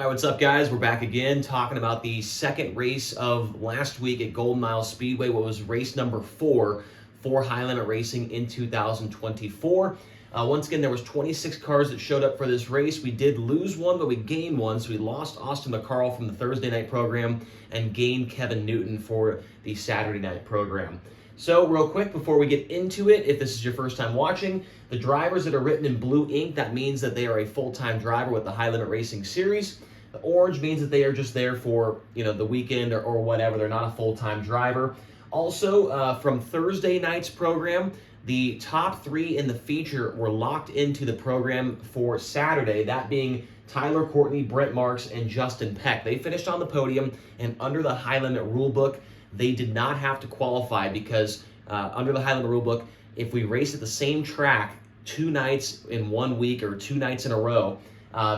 All right, what's up, guys? We're back again talking about the second race of last week at Golden Mile Speedway, what was race number 4 for High Limit Racing in 2024. Once again, there was 26 cars that showed up for this race. We did lose one, but we gained one. So we lost Austin McCarl from the Thursday night program and gained Kevin Newton for the Saturday night program. So real quick, before we get into it, if this is your first time watching, the drivers that are written in blue ink, that means that they are a full-time driver with the High Limit Racing Series. The orange means that they are just there for, the weekend or whatever. They're not a full-time driver. Also, from Thursday night's program, the top 3 in the feature were locked into the program for Saturday, that being Tyler Courtney, Brent Marks, and Justin Peck. They finished on the podium, and under the High Limit rulebook, they did not have to qualify because under the High Limit rulebook, if we race at the same track 2 nights in 1 week or 2 nights in a row,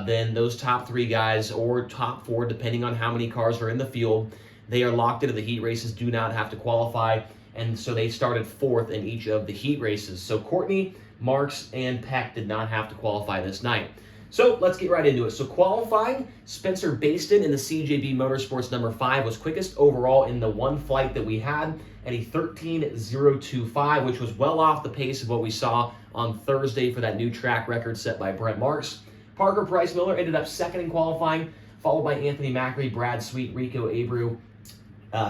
then those top 3 guys, or top 4, depending on how many cars are in the field, they are locked into the heat races, do not have to qualify, and so they started 4th in each of the heat races. So Courtney, Marks, and Peck did not have to qualify this night. So let's get right into it. So qualifying, Spencer Baston in the CJB Motorsports number 5 was quickest overall in the one flight that we had at a 13.025, which was well off the pace of what we saw on Thursday for that new track record set by Brent Marks. Parker Price Miller ended up 2nd in qualifying, followed by Anthony Macri, Brad Sweet, Rico Abreu,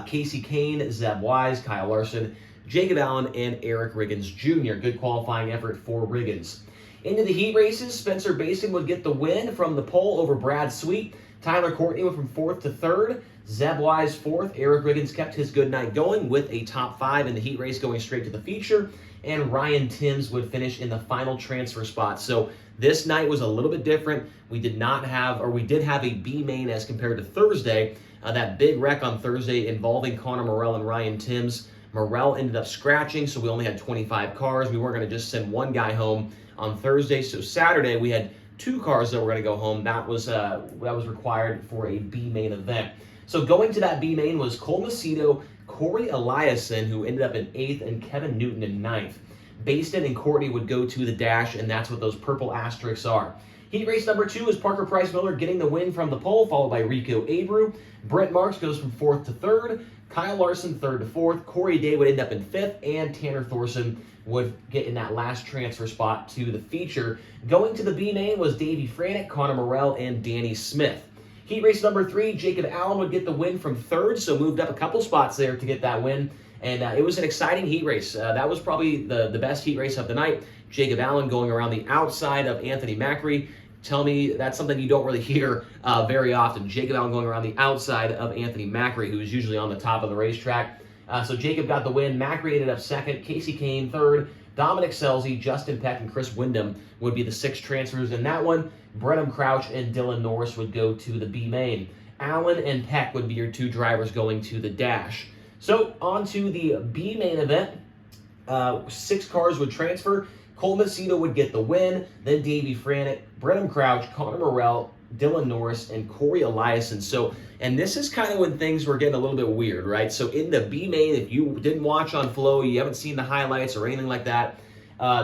Casey Kane, Zeb Wise, Kyle Larson, Jacob Allen, and Eric Riggins Jr. Good qualifying effort for Riggins. Into the heat races, Spencer Baston would get the win from the pole over Brad Sweet. Tyler Courtney went from 4th to 3rd. Zeb Wise 4th. Eric Riggins kept his good night going with a top 5 in the heat race going straight to the feature. And Ryan Timms would finish in the final transfer spot. So this night was a little bit different. We did have a B main as compared to Thursday. That big wreck on Thursday involving Connor Morell and Ryan Timms. Morell ended up scratching, so we only had 25 cars. We weren't going to just send one guy home on Thursday. So Saturday we had 2 cars that were going to go home. That was required for a B main event. So going to that B main was Cole Macedo, Corey Eliason, who ended up in 8th, and Kevin Newton in 9th. Baston and Courtney would go to the dash, and that's what those purple asterisks are. Heat race number 2 is Parker Price Miller getting the win from the pole, followed by Rico Abreu. Brent Marks goes from 4th to 3rd. Kyle Larson 3rd to 4th. Corey Day would end up in 5th, and Tanner Thorson would get in that last transfer spot to the feature. Going to the B main was Davey Franick, Connor Morell, and Danny Smith. Heat race number 3, Jacob Allen would get the win from 3rd, so moved up a couple spots there to get that win. And it was an exciting heat race. That was probably the best heat race of the night. Jacob Allen going around the outside of Anthony Macri. Tell me that's something you don't really hear very often. Jacob Allen going around the outside of Anthony Macri, who is usually on the top of the racetrack. So Jacob got the win. Macri ended up 2nd. Casey Kane 3rd. Dominic Scelzi, Justin Peck, and Chris Wyndham would be the 6 transfers in that one. Brenham Crouch and Dylan Norris would go to the B main. Allen and Peck would be your 2 drivers going to the dash. So on to the B main event. 6 cars would transfer. Cole Macedo would get the win, then Davey Franick, Brenham Crouch, Connor Morell, Dylan Norris, and Corey Eliason. And this is kind of when things were getting a little bit weird, right? So in the B main, if you didn't watch on Flow, you haven't seen the highlights or anything like that,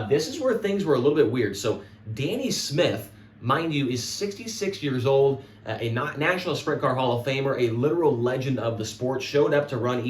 this is where things were a little bit weird. So Danny Smith, mind you, is 66 years old, a National Sprint Car Hall of Famer, a literal legend of the sport, showed up to run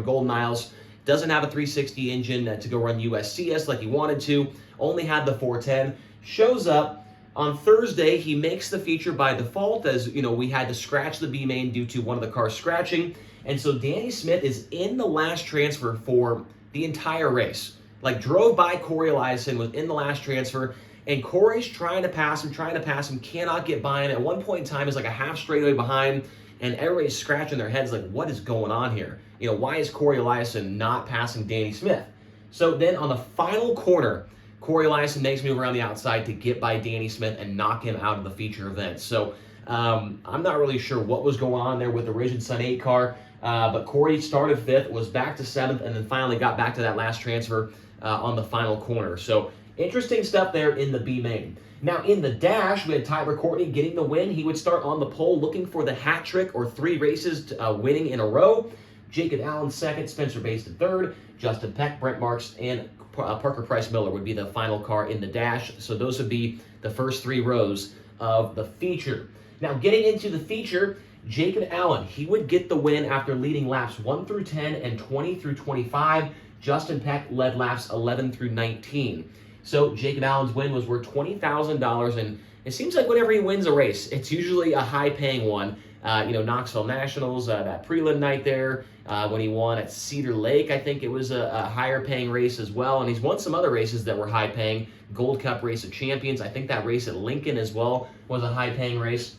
Golden Isles. Doesn't have a 360 engine to go run USCS like he wanted to. Only had the 410. Shows up on Thursday. He makes the feature by default, as we had to scratch the B main due to one of the cars scratching. And so Danny Smith is in the last transfer for the entire race. Like, drove by Corey Eliason, was in the last transfer, and Corey's trying to pass him, cannot get by him. At one point in time, is like a half straightaway behind, and everybody's scratching their heads like, what is going on here? Why is Corey Eliason not passing Danny Smith? So then on the final corner, Corey Eliason makes a move around the outside to get by Danny Smith and knock him out of the feature event. So I'm not really sure what was going on there with the Rigid Sun 8 car, but Corey started 5th, was back to 7th, and then finally got back to that last transfer on the final corner. So interesting stuff there in the B main. Now in the dash, we had Tyler Courtney getting the win. He would start on the pole looking for the hat trick, or 3 races winning in a row. Jacob Allen 2nd, Spencer Baston 3rd, Justin Peck, Brent Marks, and Parker Price Miller would be the final car in the dash. So those would be the first 3 rows of the feature. Now, getting into the feature, Jacob Allen, he would get the win after leading laps 1 through 10 and 20 through 25. Justin Peck led laps 11 through 19. So Jacob Allen's win was worth $20,000, and it seems like whenever he wins a race, it's usually a high-paying one. Knoxville Nationals, that prelim night there, when he won at Cedar Lake, I think it was a higher-paying race as well, and he's won some other races that were high-paying. Gold Cup Race of Champions, I think that race at Lincoln as well was a high-paying race.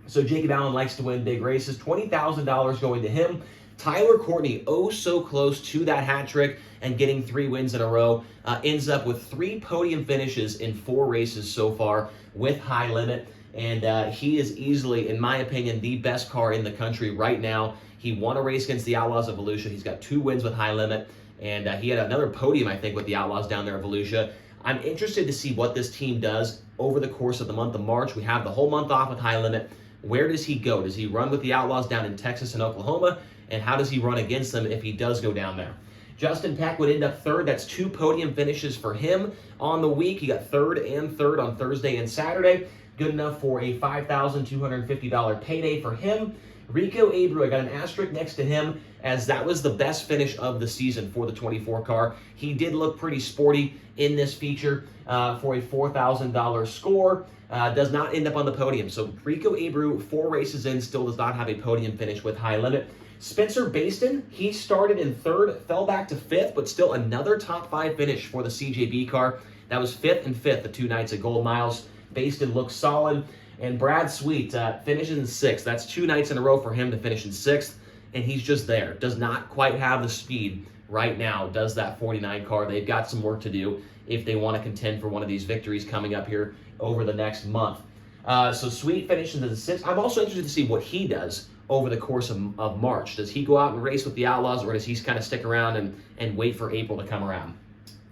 So Jacob Allen likes to win big races. $20,000 going to him. Tyler Courtney, oh so close to that hat trick and getting 3 wins in a row. Ends up with 3 podium finishes in 4 races so far with High Limit. And he is easily, in my opinion, the best car in the country right now. He won a race against the Outlaws of Volusia. He's got 2 wins with High Limit. And he had another podium, I think, with the Outlaws down there at Volusia. I'm interested to see what this team does over the course of the month of March. We have the whole month off with High Limit. Where does he go? Does he run with the Outlaws down in Texas and Oklahoma? And how does he run against them if he does go down there? Justin Peck would end up 3rd. That's 2 podium finishes for him on the week. He got 3rd and 3rd on Thursday and Saturday. Good enough for a $5,250 payday for him. Rico Abreu, I got an asterisk next to him, as that was the best finish of the season for the 24 car. He did look pretty sporty in this feature for a $4,000 score. Does not end up on the podium. So Rico Abreu, 4 races in, still does not have a podium finish with High Limit. Spencer Baston, he started in 3rd, fell back to 5th, but still another top 5 finish for the CJB car. That was 5th and 5th the 2 nights at Gold Miles. Baston looks solid. And Brad Sweet finishes in 6th. That's 2 nights in a row for him to finish in 6th, and he's just there. Does not quite have the speed right now, does that 49 car. They've got some work to do if they want to contend for one of these victories coming up here over the next month. So Sweet finishes in 6th. I'm also interested to see what he does over the course of March. Does he go out and race with the Outlaws, or does he kind of stick around and wait for April to come around?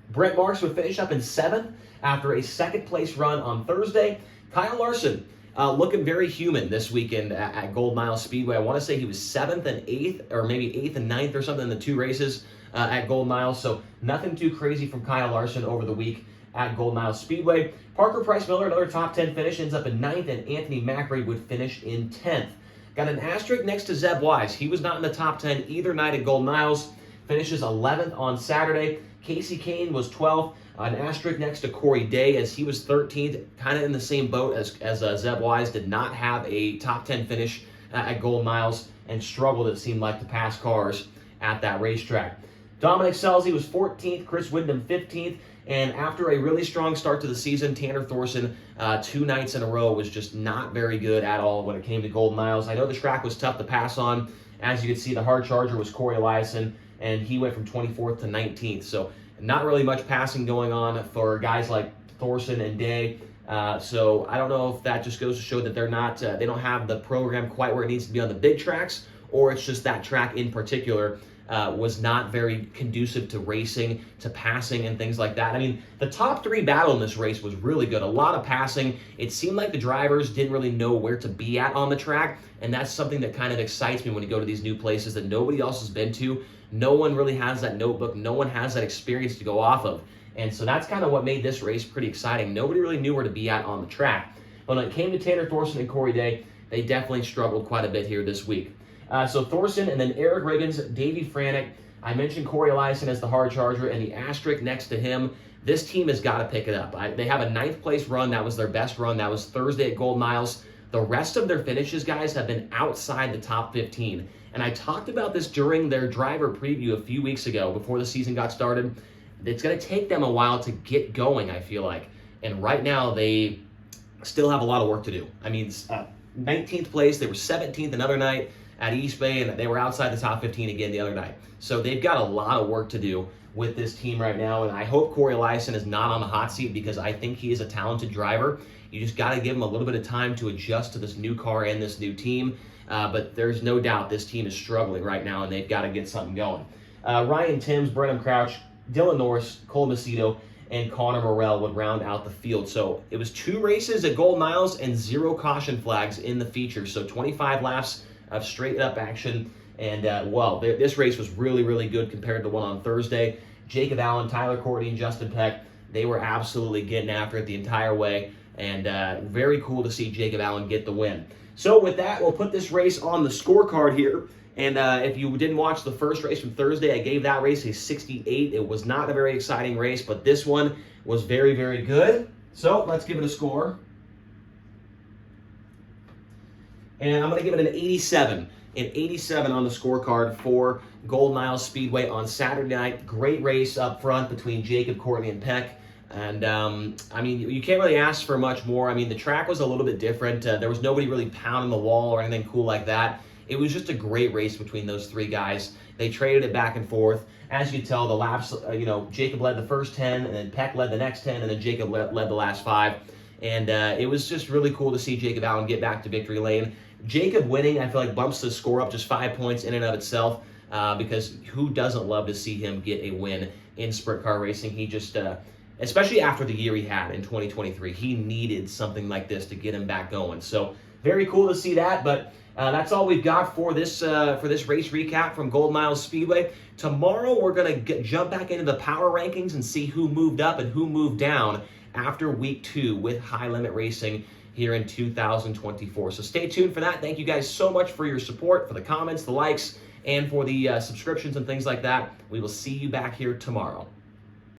Brent Marks would finish up in 7th after a 2nd place run on Thursday. Kyle Larson, looking very human this weekend at Gold Mile Speedway. I want to say he was 7th and 8th, or maybe 8th and 9th or something in the 2 races at Gold Mile. So nothing too crazy from Kyle Larson over the week at Gold Mile Speedway. Parker Price Miller, another top 10 finish, ends up in 9th, and Anthony Macri would finish in 10th. Got an asterisk next to Zeb Wise. He was not in the top 10 either night at Gold Miles. Finishes 11th on Saturday. Casey Kane was 12th. An asterisk next to Corey Day, as he was 13th, kind of in the same boat as Zeb Wise. Did not have a top 10 finish at Gold Miles and struggled, it seemed like, to pass cars at that racetrack. Dominic Scelzi was 14th, Chris Wyndham 15th, and after a really strong start to the season, Tanner Thorson, 2 nights in a row, was just not very good at all when it came to Gold Miles. I know the track was tough to pass on. As you can see, the hard charger was Corey Eliason, and he went from 24th to 19th. So not really much passing going on for guys like Thorson and Day. So I don't know if that just goes to show that they're not, they don't have the program quite where it needs to be on the big tracks, or it's just that track in particular was not very conducive to racing, to passing and things like that. I mean, the top 3 battle in this race was really good. A lot of passing. It seemed like the drivers didn't really know where to be at on the track, and that's something that kind of excites me when you go to these new places that nobody else has been to. No one really has that notebook. No one has that experience to go off of. And so that's kind of what made this race pretty exciting. Nobody really knew where to be at on the track. But when it came to Tanner Thorson and Corey Day, they definitely struggled quite a bit here this week. So Thorson and then Eric Riggins, Davey Franek. I mentioned Corey Eliason as the hard charger, and the asterisk next to him. This team has got to pick it up. They have a 9th place run. That was their best run. That was Thursday at Gold Miles. The rest of their finishes, guys, have been outside the top 15. And I talked about this during their driver preview a few weeks ago before the season got started. It's going to take them a while to get going, I feel like. And right now, they still have a lot of work to do. I mean, 19th place, they were 17th another night at East Bay, and they were outside the top 15 again the other night. So they've got a lot of work to do with this team right now, and I hope Corey Eliason is not on the hot seat, because I think he is a talented driver. You just got to give him a little bit of time to adjust to this new car and this new team. But there's no doubt this team is struggling right now, and they've got to get something going. Ryan Timms, Brenham Crouch, Dylan Norris, Cole Macedo, and Connor Morrell would round out the field. So it was 2 races at Gold Miles and 0 caution flags in the feature. So 25 laps of straight up action. And, this race was really, really good compared to the one on Thursday. Jacob Allen, Tyler Courtney, and Justin Peck, they were absolutely getting after it the entire way. And very cool to see Jacob Allen get the win. So with that, we'll put this race on the scorecard here. And if you didn't watch the first race from Thursday, I gave that race a 68. It was not a very exciting race, but this one was very, very good. So let's give it a score. And I'm going to give it an 87. An 87 on the scorecard for Golden Isle Speedway on Saturday night. Great race up front between Jacob, Courtney, and Peck. And, I mean, you can't really ask for much more. I mean, the track was a little bit different. There was nobody really pounding the wall or anything cool like that. It was just a great race between those three guys. They traded it back and forth. As you tell, the laps, Jacob led the first 10, and then Peck led the next 10, and then Jacob led the last 5. And it was just really cool to see Jacob Allen get back to victory lane. Jacob winning, I feel like, bumps the score up just 5 points in and of itself, because who doesn't love to see him get a win in sprint car racing? He just, especially after the year he had in 2023, he needed something like this to get him back going. So very cool to see that, but that's all we've got for this race recap from Golden Isle Speedway. Tomorrow we're going to jump back into the power rankings and see who moved up and who moved down after week 2 with high limit racing here in 2024. So stay tuned for that. Thank you guys so much for your support, for the comments, the likes, and for the subscriptions and things like that. We will see you back here tomorrow.